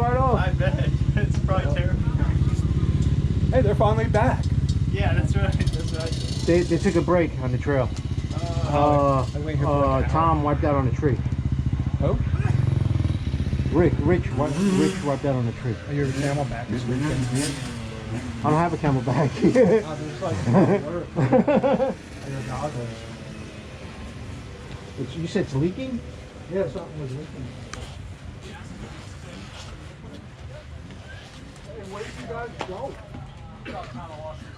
right off. I bet. It's probably terrible. Hey, they're finally back. Yeah, that's right. That's right. They took a break on the trail. Tom wiped out on a tree. Oh? Rich wiped out on a tree. Oh, you're a camelback this weekend. I don't have a camelback. You said it's leaking? Yeah, something was leaking. Hey, where did you guys go? Got kind of lost your